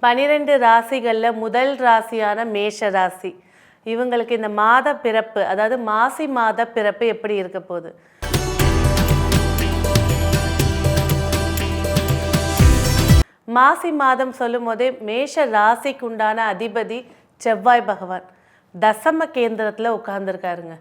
12 ராசிகளில் முதல் ராசியான மேஷ ராசி. இவங்களுக்கு இந்த மாத பிறப்பு, அதாவது மாசி மாத பிறப்பு எப்படி இருக்க போகுது? மாசி மாதம் சொல்லும் போதே மேஷ ராசிக்கு உண்டான அதிபதி செவ்வாய் பகவான் தசம கேந்திரத்தில் உட்கார்ந்துருக்காருங்க.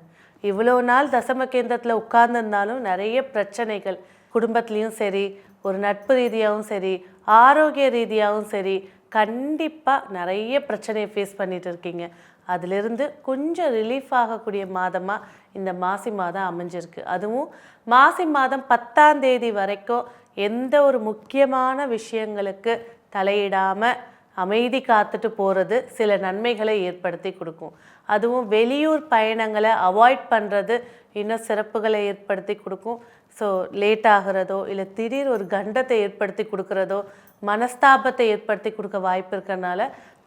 இவ்வளோ நாள் தசம கேந்திரத்தில் உட்கார்ந்துருந்தாலும் நிறைய பிரச்சனைகள் குடும்பத்துலேயும் சரி, ஒரு நட்பு ரீதியாகவும் சரி, ஆரோக்கிய ரீதியாகவும் சரி, கண்டிப்பாக நிறைய பிரச்சனையை ஃபேஸ் பண்ணிட்டு இருக்கீங்க. அதிலிருந்து கொஞ்சம் ரிலீஃப் ஆகக்கூடிய மாதமாக இந்த மாசி மாதம் அமைஞ்சிருக்கு. அதுவும் மாசி மாதம் 10ஆம் தேதி வரைக்கும் எந்த ஒரு முக்கியமான விஷயங்களுக்கு தலையிடாமல் அமைதி காத்துட்டு போகிறது சில நன்மைகளை ஏற்படுத்தி கொடுக்கும். அதுவும் வெளியூர் பயணங்களை அவாய்ட் பண்ணுறது இன்னும் சிறப்புகளை ஏற்படுத்தி கொடுக்கும். ஸோ லேட் ஆகிறதோ இல்லை திடீர் ஒரு கண்டத்தை ஏற்படுத்தி கொடுக்குறதோ மனஸ்தாபத்தை ஏற்படுத்தி கொடுக்க வாய்ப்பு இருக்கிறனால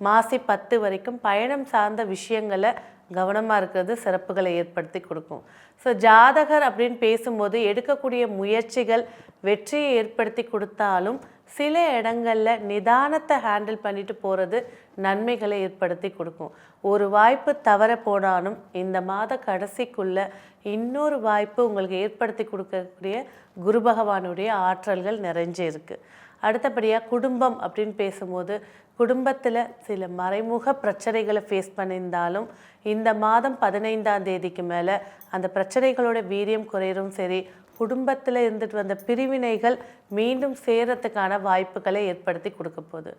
மாசி 10 வரைக்கும் பயணம் சார்ந்த விஷயங்களை கவனமாக இருக்கிறது சிறப்புகளை ஏற்படுத்தி கொடுக்கும். ஸோ ஜாதகர் அப்படின்னு பேசும்போது எடுக்கக்கூடிய முயற்சிகள் வெற்றியை ஏற்படுத்தி கொடுத்தாலும் சில இடங்களில் நிதானத்தை ஹேண்டில் பண்ணிட்டு போகிறது நன்மைகளை ஏற்படுத்தி கொடுக்கும். ஒரு வாய்ப்பு தவற போனாலும் இந்த மாத கடைசிக்குள்ள இன்னொரு வாய்ப்பு உங்களுக்கு ஏற்படுத்தி கொடுக்கக்கூடிய குரு பகவானுடைய ஆற்றல்கள் நிறைஞ்சு இருக்குது. அடுத்தபடியாக குடும்பம் அப்படின்னு பேசும்போது குடும்பத்தில் சில மறைமுக பிரச்சனைகளை ஃபேஸ் பண்ணியிருந்தாலும் இந்த மாதம் 15ஆம் தேதிக்கு மேலே அந்த பிரச்சனைகளோட வீரியம் குறையவும் சரி, குடும்பத்தில் இருந்துட்டு வந்த பிரிவினைகள் மீண்டும் சேரத்துக்கான வாய்ப்புகளை ஏற்படுத்தி கொடுக்க போகுது.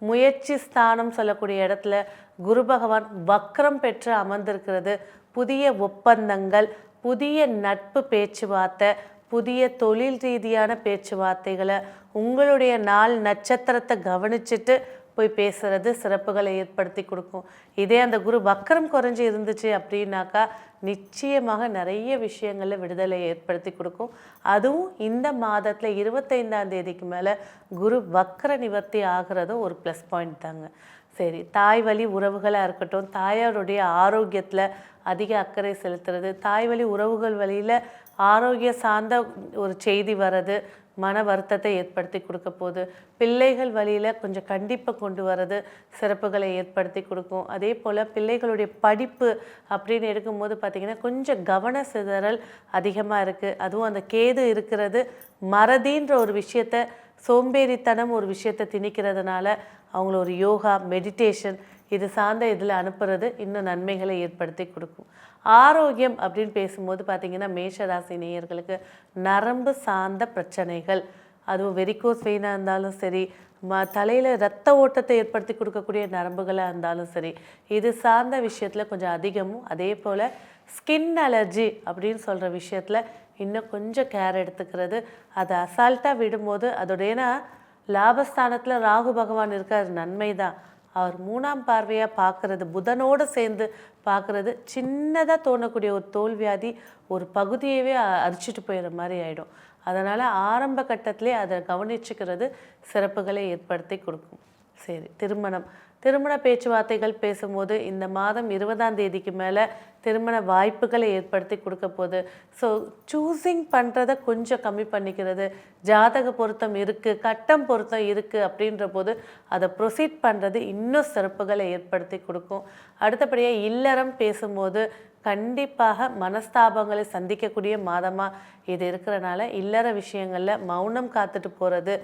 முயற்சி ஸ்தானம் சொல்லக்கூடிய இடத்துல குரு பகவான் வக்ரம் பெற்று அமர்ந்திருக்கிறது புதிய ஒப்பந்தங்கள், புதிய நட்பு பேச்சுவார்த்தை, புதிய தொழில் ரீதியான பேச்சுவார்த்தைகளை உங்களுடைய நாள் நட்சத்திரத்தை கவனிச்சுட்டு போய் பேசுகிறது சிறப்புகளை ஏற்படுத்தி கொடுக்கும். இதே அந்த குரு வக்கரம் குறைஞ்சி இருந்துச்சு அப்படின்னாக்கா நிச்சயமாக நிறைய விஷயங்களில் விடுதலை ஏற்படுத்தி கொடுக்கும். அதுவும் இந்த மாதத்தில் 25ஆம் தேதிக்கு மேலே குரு வக்கர நிவர்த்தி ஆகிறதும் ஒரு ப்ளஸ் பாயிண்ட் தாங்க. சரி, தாய் வழி உறவுகளாக இருக்கட்டும், தாயாருடைய ஆரோக்கியத்தில் அதிக அக்கறை செலுத்துறது, தாய் வழி உறவுகள் வழியில் ஆரோக்கிய சார்ந்த ஒரு செய்தி வர்றது மன வருத்தத்தை ஏற்படுத்தி கொடுக்க போகுது. பிள்ளைகள் வழியில் கொஞ்சம் கண்டிப்பை கொண்டு வர்றது சிறப்புகளை ஏற்படுத்தி கொடுக்கும். அதே போல் பிள்ளைகளுடைய படிப்பு அப்படின்னு எடுக்கும்போது பார்த்திங்கன்னா கொஞ்சம் கவன சிதறல் அதிகமாக இருக்குது. அதுவும் அந்த கேது இருக்கிறது மறதின்ற ஒரு விஷயத்தை, சோம்பேறித்தனம் ஒரு விஷயத்தை திணிக்கிறதுனால அவங்கள ஒரு யோகா, மெடிடேஷன் இது சார்ந்த இதில் அனுப்புறது இன்னும் நன்மைகளை ஏற்படுத்தி கொடுக்கும். ஆரோக்கியம் அப்படின்னு பேசும்போது பார்த்திங்கன்னா மேஷராசி நேயர்களுக்கு நரம்பு சார்ந்த பிரச்சனைகள், அதுவும் வெரிகோஸ் வெயினாக இருந்தாலும் சரி, தலையில் இரத்த ஓட்டத்தை ஏற்படுத்தி கொடுக்கக்கூடிய நரம்புகளாக இருந்தாலும் சரி, இது சார்ந்த விஷயத்தில் கொஞ்சம் அதிகமும், அதே போல் ஸ்கின் அலர்ஜி அப்படின்னு சொல்கிற விஷயத்தில் இன்னும் கொஞ்சம் கேர் எடுத்துக்கிறது. அதை அசால்ட்டாக விடும்போது அதோடைய லாபஸ்தானத்தில் ராகு பகவான் இருக்கார், நன்மை தான். அவர் 3ஆம் பார்வையாக பார்க்குறது, புதனோடு சேர்ந்து பார்க்குறது சின்னதாக தோணக்கூடிய ஒரு தோல்வியாதி ஒரு பகுதியவே அரிச்சிட்டு போயிடுற மாதிரி ஆகிடும். அதனால் ஆரம்ப கட்டத்திலே அதை கவனிச்சுக்கிறது சிறப்புகளை ஏற்படுத்தி கொடுக்கும். சரி, திருமண பேச்சுவார்த்தைகள் பேசும்போது இந்த மாதம் 20ஆம் தேதிக்கு மேலே திருமண வாய்ப்புகளை ஏற்படுத்தி கொடுக்க போகுது. ஸோ சூஸிங் பண்ணுறதை கொஞ்சம் கம்மி பண்ணிக்கிறது, ஜாதக பொருத்தம் இருக்குது, கட்டம் பொருத்தம் இருக்குது அப்படின்ற போது அதை ப்ரொசீட் பண்ணுறது இன்னும் சிறப்புகளை ஏற்படுத்தி கொடுக்கும். அடுத்தபடியாக இல்லறம் பேசும்போது கண்டிப்பாக மனஸ்தாபங்களை சந்திக்கக்கூடிய மாதமாக இது இருக்கிறனால இல்லற விஷயங்களில் மௌனம் காத்துட்டு போகிறது,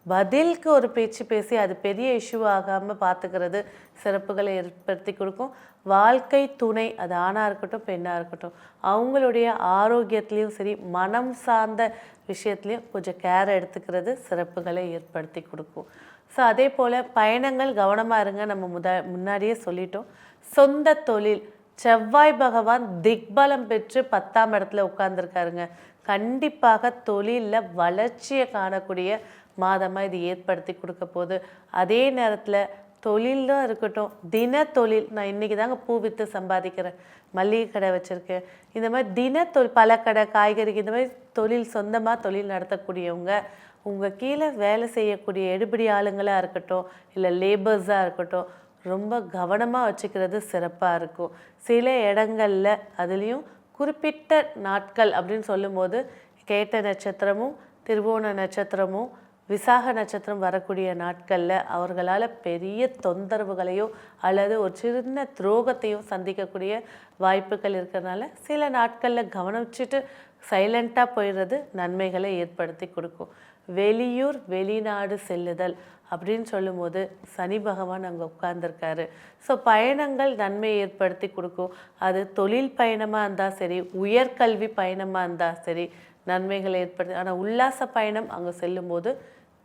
பதிலுக்கு ஒரு பேச்சு பேசி அது பெரிய இஷ்யூ ஆகாமல் பார்த்துக்கிறது சிறப்புகளை ஏற்படுத்தி கொடுக்கும். வாழ்க்கை துணை, அது ஆணாக இருக்கட்டும் பெண்ணாக இருக்கட்டும், அவங்களுடைய ஆரோக்கியத்துலேயும் சரி, மனம் சார்ந்த விஷயத்துலையும் கொஞ்சம் கேர் எடுத்துக்கிறது சிறப்புகளை ஏற்படுத்தி கொடுக்கும். ஸோ அதே போல் பயணங்கள் கவனமாக இருங்க. நம்ம முன்னாடியே சொல்லிட்டோம். சொந்த தொழில், செவ்வாய் பகவான் திக்பலம் பெற்று 10ஆம் இடத்துல உட்கார்ந்துருக்காருங்க. கண்டிப்பாக தொழிலில் வளர்ச்சியை காணக்கூடிய மாதமாக இது ஏற்படுத்தி கொடுக்க போகுது. அதே நேரத்தில் தொழிலும் இருக்கட்டும், தின தொழில், நான் இன்றைக்கி தாங்க பூ விற்று சம்பாதிக்கிறேன், மல்லிகை கடை வச்சுருக்கேன், இந்த மாதிரி தின தொழில், பழக்கடை, காய்கறிக்கு, இந்த மாதிரி தொழில் சொந்தமாக தொழில் நடத்தக்கூடியவங்க, உங்கள் கீழே வேலை செய்யக்கூடிய எடுபடி ஆளுங்களாக இருக்கட்டும் இல்லை லேபர்ஸாக இருக்கட்டும், ரொம்ப கவனமாக வச்சுக்கிறது சிறப்பாக இருக்கும். சில இடங்களில் அதுலேயும் குறிப்பிட்ட நாட்கள் அப்படின்னு சொல்லும்போது கேட்ட நட்சத்திரமும் திருவோண நட்சத்திரமும் விசாக நட்சத்திரம் வரக்கூடிய நாட்களில் அவர்களால் பெரிய தொந்தரவுகளையோ அல்லது ஒரு சின்ன துரோகத்தையோ சந்திக்கக்கூடிய வாய்ப்புகள் இருக்கிறதுனால சில நாட்களில் கவனிச்சுட்டு சைலண்ட்டாக போயிடுறது நன்மைகளை ஏற்படுத்தி கொடுக்கும். வெளியூர் வெளிநாடு செல்லுதல் அப்படின்னு சொல்லும்போது சனி பகவான் அங்கே உட்கார்ந்துருக்காரு. ஸோ பயணங்கள் நன்மை ஏற்படுத்தி கொடுக்கும். அது தொழில் பயணமாக இருந்தால் சரி, உயர்கல்வி பயணமாக இருந்தால் சரி, நன்மைகளை ஏற்படுத்தி. ஆனால் உல்லாச பயணம் அங்கே செல்லும்போது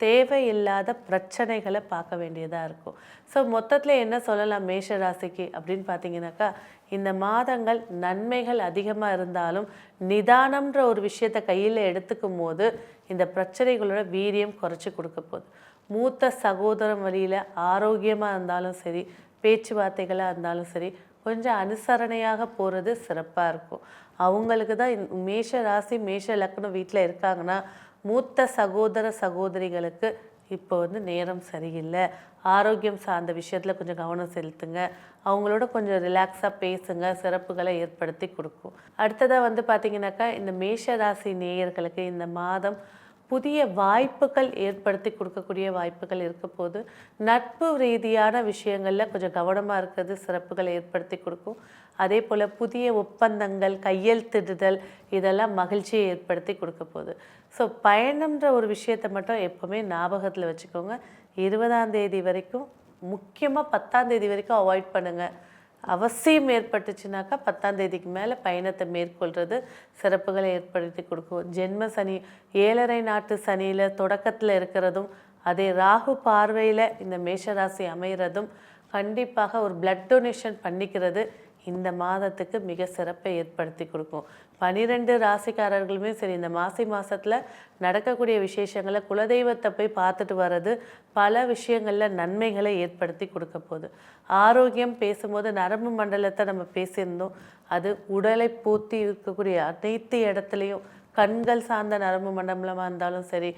தேவையில்லாத பிரச்சனைகளை பார்க்க வேண்டியதாக இருக்கும். ஸோ மொத்தத்தில் என்ன சொல்லலாம் மேஷ ராசிக்கு அப்படின்னு பார்த்தீங்கன்னாக்கா, இந்த மாதங்கள் நன்மைகள் அதிகமாக இருந்தாலும் நிதானம்ன்ற ஒரு விஷயத்தை கையில் எடுத்துக்கும் போது இந்த பிரச்சனைகளோட வீரியம் குறைச்சி கொடுக்க போகுது. மூத்த சகோதரம் வழியில் ஆரோக்கியமாக இருந்தாலும் சரி, பேச்சுவார்த்தைகளாக இருந்தாலும் சரி, கொஞ்சம் அனுசரணையாக போகிறது சிறப்பாக இருக்கும். அவங்களுக்கு தான் மேஷ ராசி மேஷ லக்னம் வீட்டில் இருக்காங்கன்னா மூத்த சகோதர சகோதரிகளுக்கு இப்போ நேரம் சரியில்லை, ஆரோக்கியம் சார்ந்த விஷயத்தில் கொஞ்சம் கவனம் செலுத்துங்க, அவங்களோட கொஞ்சம் ரிலாக்ஸாக பேசுங்க, சிறப்புகளை ஏற்படுத்தி கொடுக்கும். அடுத்ததாக பார்த்திங்கனாக்கா, இந்த மேஷ ராசி நேயர்களுக்கு இந்த மாதம் புதிய வாய்ப்புகள் ஏற்படுத்தி கொடுக்கக்கூடிய வாய்ப்புகள் இருக்க போது நட்பு ரீதியான விஷயங்களில் கொஞ்சம் கவனமாக இருக்கிறது சிறப்புகளை ஏற்படுத்தி கொடுக்கும். அதே போல் புதிய ஒப்பந்தங்கள் கையெழுத்திடுதல் இதெல்லாம் மகிழ்ச்சியை ஏற்படுத்தி கொடுக்க போகுது. ஸோ பயணம்ன்ற ஒரு விஷயத்தை மட்டும் எப்போவுமே ஞாபகத்தில் வச்சுக்கோங்க. 20ஆம் தேதி வரைக்கும், முக்கியமாக 10ஆம் தேதி வரைக்கும் அவாய்ட் பண்ணுங்கள். அவசியம் ஏற்பட்டுச்சுனாக்கா 10ஆம் தேதிக்கு மேலே பயணத்தை மேற்கொள்கிறது சிறப்புகளை ஏற்படுத்தி கொடுக்கும். ஜென்ம சனி 7.5 நாட்டு சனியில் தொடக்கத்தில் இருக்கிறதும், அதே ராகு பார்வையில் இந்த மேஷராசி அமைகிறதும், கண்டிப்பாக ஒரு பிளட் டொனேஷன் பண்ணிக்கிறது இந்த மாதத்துக்கு மிக சிறப்பை ஏற்படுத்தி கொடுக்கும். 12 ராசிக்காரர்களுமே சரி, இந்த மாதத்தில் நடக்கக்கூடிய விசேஷங்களை குலதெய்வத்தை போய் பார்த்துட்டு வர்றது பல விஷயங்களில் நன்மைகளை ஏற்படுத்தி கொடுக்க போகுது. ஆரோக்கியம் பேசும்போது நரம்பு மண்டலத்தை நம்ம பேசியிருந்தோம். அது உடலை பூத்தி இருக்கக்கூடிய அனைத்து இடத்துலையும் கண்கள் சார்ந்த நரம்பு மண்டலமாக இருந்தாலும் சரி,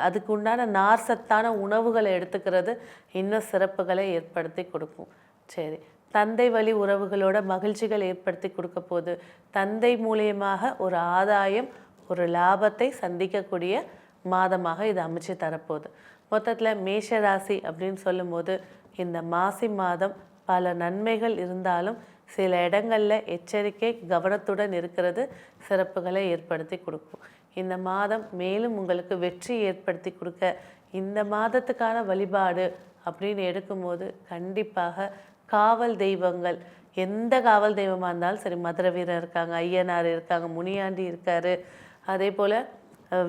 அதுக்கு உண்டான நார் சத்தான உணவுகளை எடுத்துக்கிறது இன்னும் சிறப்புகளை ஏற்படுத்தி கொடுக்கும். சரி, தந்தை வழி உறவுகளோட மகிழ்ச்சிகள் ஏற்படுத்தி கொடுக்க போது தந்தை மூலியமாக ஒரு ஆதாயம், ஒரு லாபத்தை சந்திக்கக்கூடிய மாதமாக இது அமைச்சு தரப்போகுது. மொத்தத்தில் மேஷ ராசி அப்படின்னு சொல்லும்போது இந்த மாசி மாதம் பல நன்மைகள் இருந்தாலும் சில இடங்களில் எச்சரிக்கை கவனத்துடன் இருக்கிறது சிறப்புகளை ஏற்படுத்தி கொடுக்கும். இந்த மாதம் மேலும் உங்களுக்கு வெற்றி ஏற்படுத்தி கொடுக்க இந்த மாதத்துக்கான வழிபாடு அப்படின்னு எடுக்கும்போது கண்டிப்பாக காவல் தெய்வங்கள், எந்த காவல் தெய்வமாக இருந்தாலும் சரி, மதுரை வீரர் இருக்காங்க, ஐயனார் இருக்காங்க, முனியாண்டி இருக்கார், அதே போல்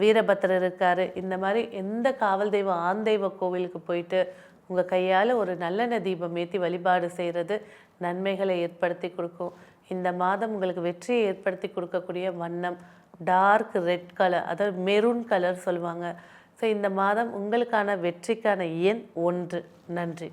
வீரபத்திரர் இருக்கார். இந்த மாதிரி எந்த காவல் தெய்வம் ஆண் தெய்வ கோவிலுக்கு போயிட்டு உங்கள் கையால் ஒரு நல்லெண்ணெய் தீபம் ஏற்றி வழிபாடு செய்கிறது நன்மைகளை ஏற்படுத்தி கொடுக்கும். இந்த மாதம் உங்களுக்கு வெற்றியை ஏற்படுத்தி கொடுக்கக்கூடிய வண்ணம் டார்க் ரெட் கலர், அதாவது மெரூன் கலர் சொல்லுவாங்க. ஸோ இந்த மாதம் உங்களுக்கான வெற்றிக்கான எண் 1. நன்றி.